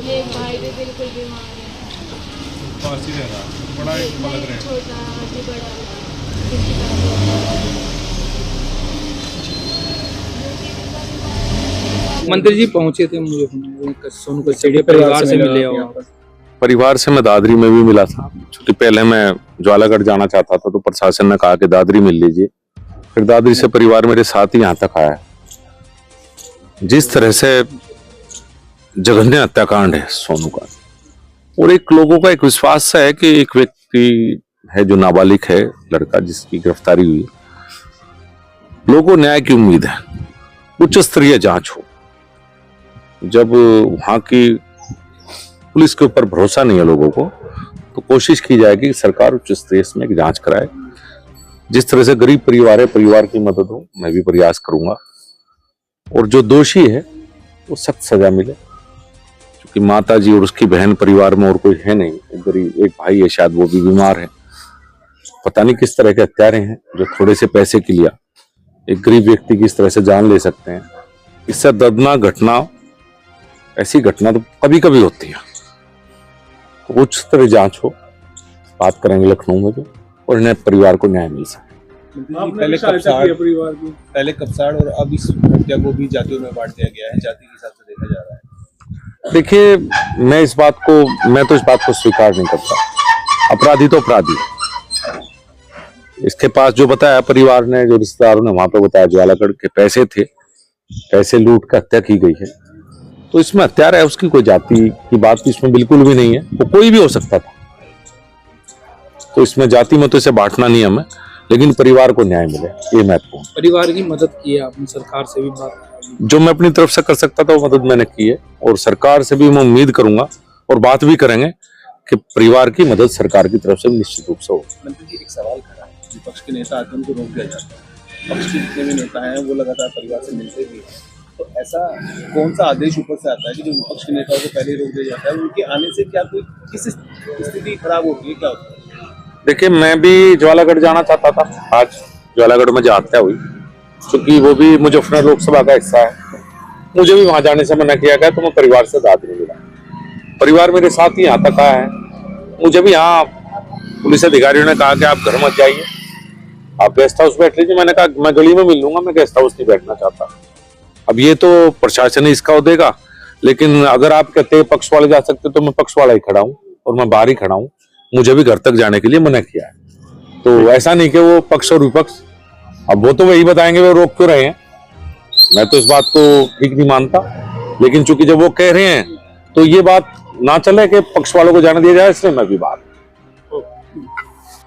एक भाई भी बिल्कुल बीमार है। पास ही रह रहा बड़ा एक लग रहा है। छोटा अभी बड़ा मंत्री जी पहुंचे थे, मुझे सोनू कसेड़िया परिवार से मिले हो। परिवार से मैं दादरी में भी मिला था, क्योंकि पहले मैं ज्वालागढ़ जाना चाहता था तो प्रशासन ने कहा कि दादरी मिल लीजिए। फिर दादरी से परिवार मेरे साथ ही यहाँ तक आया। जिस तरह से जघन्य हत्याकांड है सोनू का, और एक लोगों का एक विश्वास है कि एक व्यक्ति है जो नाबालिग है, लड़का जिसकी गिरफ्तारी हुई, लोगों को न्याय की उम्मीद है, उच्च स्तरीय जांच हो। जब वहां की पुलिस के ऊपर भरोसा नहीं है लोगों को, तो कोशिश की जाएगी कि सरकार उच्च स्तरीय इसमें एक जांच कराए। जिस तरह से गरीब परिवार है, परिवार की मदद हो, मैं भी प्रयास करूंगा, और जो दोषी है वो सख्त सजा मिले। क्योंकि माता जी और उसकी बहन परिवार में और कोई है नहीं, एक गरीब एक भाई है, शायद वो भी बीमार है। पता नहीं किस तरह के हत्यारे हैं जो थोड़े से पैसे के लिए एक गरीब व्यक्ति की इस तरह से जान ले सकते हैं। इससे दर्दनाक घटना, ऐसी घटना तो कभी कभी होती है। तो उच्च स्तरीय जांच हो, बात करेंगे लखनऊ में भी, और इन्हें परिवार को न्याय मिल सके। पहले कपसाड़ और अब इस हत्या को भी जातियों में बांट दिया गया है, जाति के हिसाब से देखा जा रहा है। देखिए, मैं तो इस बात को स्वीकार नहीं करता। अपराधी तो अपराधी है। इसके पास जो बताया परिवार ने, जो रिश्तेदारों ने वहां पे बताया, ज्वालागढ़ के पैसे थे, पैसे लूट कर हत्या की गई है। तो इसमें हत्यारा है, उसकी कोई जाति की बात तो इसमें बिल्कुल भी नहीं है, वो कोई भी हो सकता था। तो इसमें जाति में तो इसे बांटना नहीं हमें, लेकिन परिवार को न्याय मिले, ये महत्वपूर्ण। परिवार की मदद की है आपने, सरकार से भी बात? जो मैं अपनी तरफ से कर सकता था वो मदद मैंने की है, और सरकार से भी मैं उम्मीद करूंगा और बात भी करेंगे कि परिवार की मदद सरकार की तरफ से निश्चित रूप से हो। मंत्री जी, एक सवाल खड़ा है, विपक्ष के नेता आते हैं उनको रोक दिया जाता है, पक्ष के जितने भी नेता हैं वो लगातार परिवार से मिलते भी हैं, तो ऐसा कौन सा आदेश ऊपर से आता है कि जो विपक्ष के नेताओं को पहले रोक दिया जाता है? उनके आने से क्या कोई किस स्थिति खराब होती है, क्या होता है? देखिए, मैं भी ज्वालागढ़ जाना चाहता था, आज ज्वालागढ़ में जो हत्या हुई, क्योंकि वो भी मुजफ्फरनगर लोकसभा का हिस्सा है, मुझे भी वहां जाने से मना किया गया, तो मैं परिवार से दादरी मिला। परिवार मेरे साथ ही यहाँ तक आया है। मुझे भी यहाँ पुलिस अधिकारियों ने कहा कि आप घर मत जाइए, आप गेस्ट हाउस बैठ लीजिए। मैंने कहा मैं गली में मिल लूंगा, मैं गेस्ट हाउस नहीं बैठना चाहता। अब ये तो प्रशासन ही इसका देगा, लेकिन अगर आप कहते हैं पक्ष वाले जा सकते तो मैं पक्ष वाला ही खड़ा हूँ और मैं बाहर ही खड़ा हूँ। मुझे भी घर तक जाने के लिए मना किया है। तो ऐसा नहीं कि वो पक्ष और विपक्ष, अब वो तो वही बताएंगे वो रोक क्यों रहे हैं। मैं तो इस बात को ठीक नहीं मानता, लेकिन चूंकि जब वो कह रहे हैं तो ये बात ना चले कि पक्ष वालों को जाने दिया जाए, इसलिए मैं भी बात